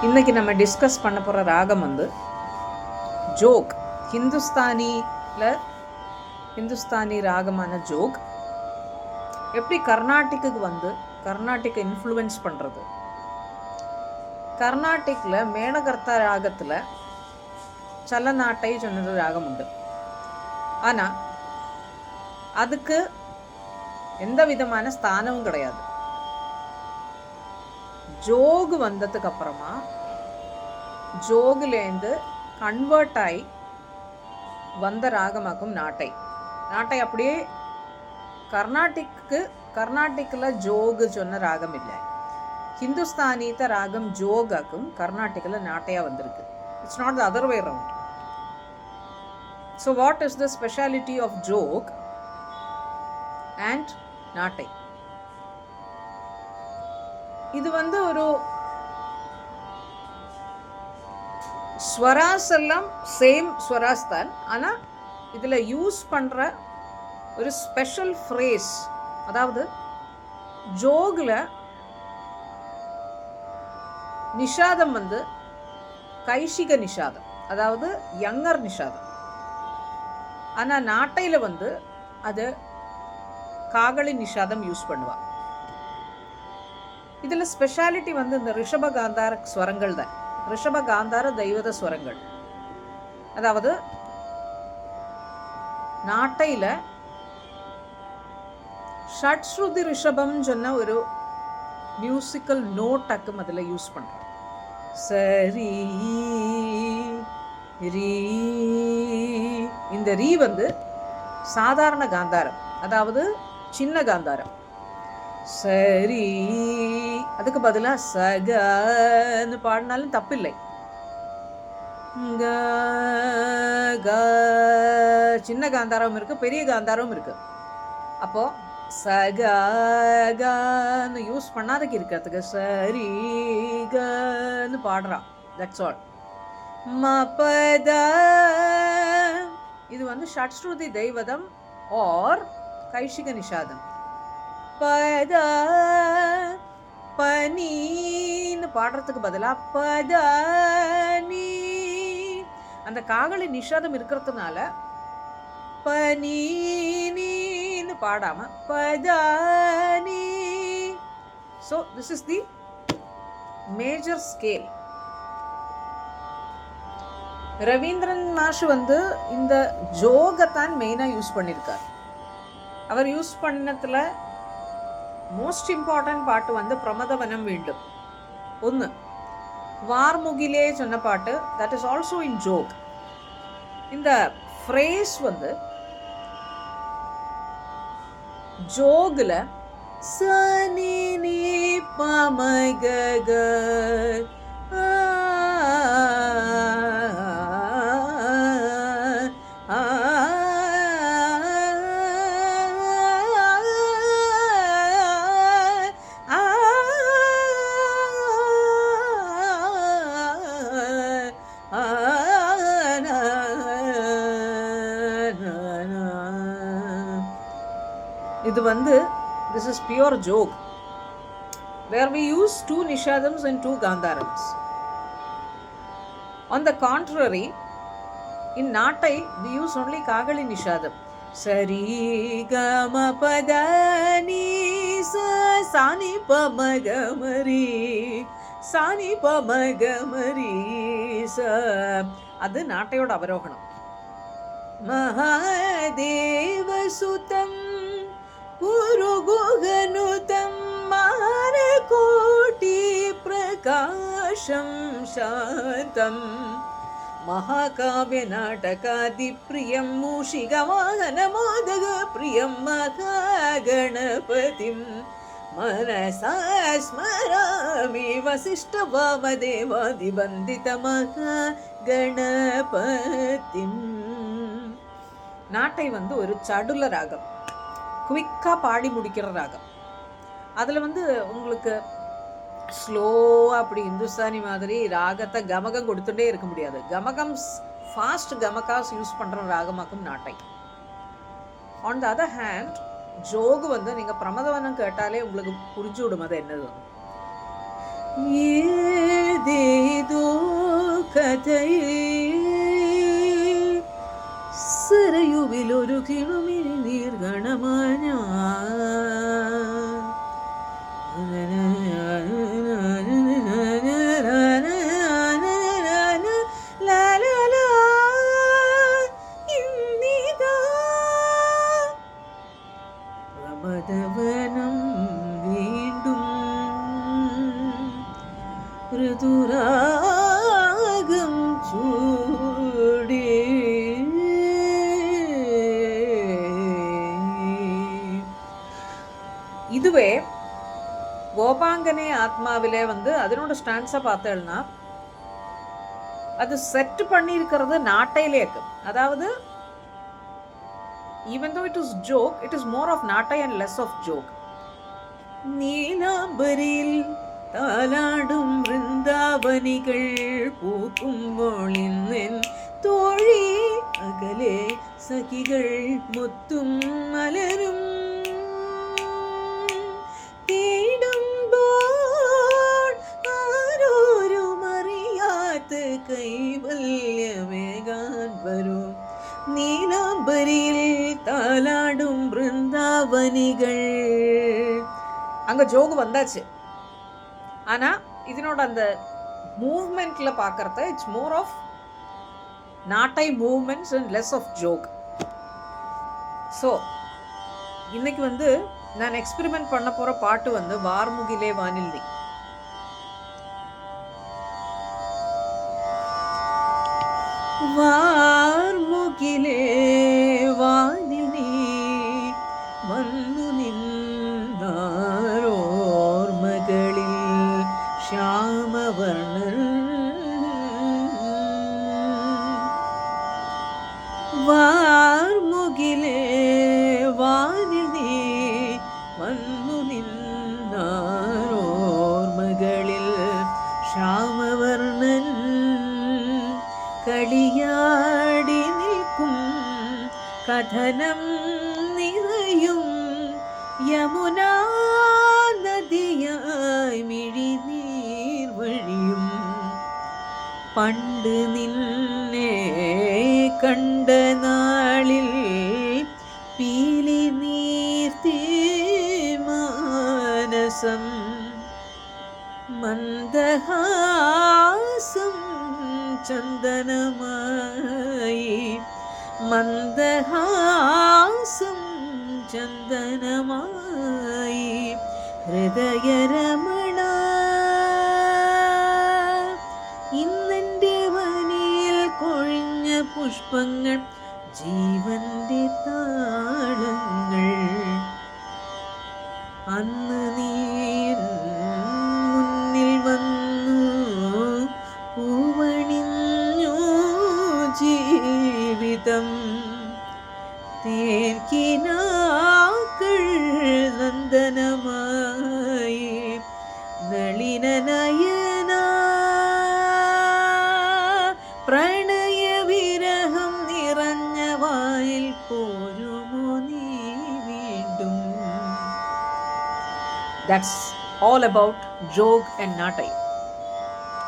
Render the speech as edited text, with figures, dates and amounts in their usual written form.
இன்னைக்கு நம்ம டிஸ்கஸ் பண்ண போகிற ராகம் வந்து ஜோக். ஹிந்துஸ்தானி ராகமான ஜோக் எப்படி கர்நாடிக்கு வந்து கர்நாடிக் இன்ஃப்ளூயன்ஸ் பண்ணுறது. கர்நாடிக்கில் மேனகர்த்தா ராகத்தில் சலநாட்டை சொன்னது ராகம் உண்டு. ஆனால் அதுக்கு எந்த விதமான ஸ்தானமும் கிடையாது. ஜோகு வந்ததுக்கு அப்புறமா ஜோகுலேருந்து கன்வெர்ட் ஆகி வந்த ராகமாக்கும் நாட்டை. அப்படியே கர்நாடிக்கில் ஜோகு சொன்ன ராகம் இல்லை. ஹிந்துஸ்தானித்த ராகம் ஜோகாக்கும் கர்நாடிக்கில் நாட்டையாக வந்திருக்கு. It's not the other way round. So what is the speciality of Jog and Nattai? இது வந்து ஒரு ஸ்வராஸ் எல்லாம் சேம் ஸ்வராஸ் தான். ஆனால் இதில் யூஸ் பண்ணுற ஒரு ஸ்பெஷல் ஃப்ரேஸ், அதாவது ஜோகில் நிஷாதம் வந்து கைஷிக நிஷாதம், அதாவது யங்கர் நிஷாதம். ஆனால் நாட்டையில் வந்து அது காகளி நிஷாதம் யூஸ் பண்ணுவா. இதில் ஸ்பெஷாலிட்டி வந்து இந்த ரிஷப காந்தார ஸ்வரங்கள் தான். ரிஷப காந்தார தெய்வத ஸ்வரங்கள். அதாவது நாட்டையில் ஷட்ஸ்ருதி ரிஷபம் சொன்ன ஒரு மியூசிக்கல் நோட்டாக்கும் அதில் யூஸ் பண்ணுறோம். சரி ரீ. இந்த ரீ வந்து சாதாரண காந்தாரம், அதாவது சின்ன காந்தாரம். சரி, அதுக்கு பதிலாக சகன்னு பாடினாலும் தப்பில்லை. சின்ன காந்தாரம் இருக்கு, பெரிய காந்தாரம் இருக்கு. அப்போ சகன்னு யூஸ் பண்ணாதக்கு இருக்கிறதுக்கு சரி கன்னு பாடுறான். That's all. மபத இது வந்து ஷட்ஸ்ருதி தெய்வதம் ஆர் கைஷிக நிஷாதம். பத பனீன்னு பாடுறதுக்கு பதிலாக பதனி. அந்த காகளி நிஷாதம் இருக்கிறதுனால பனீன்னு பாடாம பதனி. So this is the major scale. Ravindran Marsh வந்து இந்த ஜோகத்தான் மெயினாக யூஸ் பண்ணியிருக்கார். அவர் யூஸ் பண்ணதில் மோஸ்ட் இம்பார்ட்டன்ட் பாட்டு வந்து பிரமதவனம் வேண்டும் ஒன்று. வார்முகிலே சொன்ன பாட்டு, that is also in joke. இந்த ஃப்ரேஸ் வந்து ஜோகில் சனி நீ பமக இது வந்து this is pure joke where we use 2 nishadams and 2 gandharams. On the contrary, in natai we use only kagali nishadam. Sari gama padani sa sani pamagamari sani pamagamari sa. அது நாட்டையோட அவரோகணம். மகாதேவசுதம் குருகுகனுதம் மாரகோட்டி பிரகாஷம் சாந்தம் மகாகாவ்ய நாடகாதி பிரியம் மூஷிக வாகன மோதக பிரியம் மகாகணபதிம் மனசா ஸ்மராமி வசிஷ்ட வாமதேவாதி வந்தித மகாகணபதிம். நாட்டை வந்து ஒரு சடுல ராகம், குவிக்காக பாடி முடிக்கிற ராகம். அதில் வந்து உங்களுக்கு ஸ்லோவாக அப்படி இந்துஸ்தானி மாதிரி ராகத்தை கமகம் கொடுத்துட்டே இருக்க முடியாது. ஃபாஸ்ட் கமகாஸ் யூஸ் பண்ணுற ராகமாக்கும் நாட்டை. ஆன் த அதர் ஹேண்ட் ஜோகு வந்து நீங்கள் பிரமதவனம் கேட்டாலே உங்களுக்கு புரிஞ்சு விடும் அது என்னது. ഏതേതോ കഥയിൽ സരയുവിലൊരു കിളുമിഴി നീർഗണമായ പ്രമദവനം വീണ്ടും ഋതുരാഗം ചൂടി இதுவே கோபாங்கனே ஆத்மாவிலே வந்து அதனோட ஸ்டான்ஸை பார்த்தேன்னா அது செட் பண்ணியிருக்கிறது நாட்டையிலேக்கு. அதாவது even though it is joke, it is more of நாட்டை and less of joke. நீலாம்பரில் தாலாடும் விருந்தாவனிகள் பூக்கும் ஒளின் தோழி அகலே சகிகள் முத்தும் மலரும் கைவல்യമേകാൻ വരും നീലാംബരിയിൽ താലാടും ബൃന്ദാവനികൾ. அங்க ஜோகு வந்தாச்சு. ஆனா இதனோட அந்த மூவ்மெண்ட்ல பார்க்கறத it's more of Nattai movements and less of Jog. So இன்னைக்கு வந்து நான் எக்ஸ்பெரிமெண்ட் பண்ண போற பாட்டு வந்து வார்முகிலே வானில் நீ. വാർമുകിലേ വാനിൽ നീ വന്നു നിന്നാരോർമകളിൽ ശ്യാമവർണ്ണൻ. വാർമുകിലേ വാനിൽ നീ വന്നു നിന്നാരോർമകളിൽ ശ്യാമവർണ്ണൻ കളിയാടി നിൽക്കും കഥനം നിറയും യമുനാ നദിയായി മിഴിനീർ വഴിയും പണ്ട് നിന്നെ കണ്ട നാളിൽ പീലി നീർത്തി മാനസം മന്ദഹാസം ചന്ദനമായി മന്ദഹാസം ചന്ദനമായി ഹൃദയരമണ ഇന്നെൻ്റെ വനിയിൽ കൊഴിഞ്ഞ പുഷ്പങ്ങൾ ജീവന്റെ താളങ്ങൾ. അന്ന് നീ മുന്നിൽ വന്നു പൂവണിഞ്ഞു ജീവിതം തേൻകിനാക്കൾ നന്ദനമായി നളിനനയന പ്രണയവിരഹം നിറഞ്ഞ വായിൽ പോരുമോ നീ വീണ്ടും. That's all about Jog and Natai.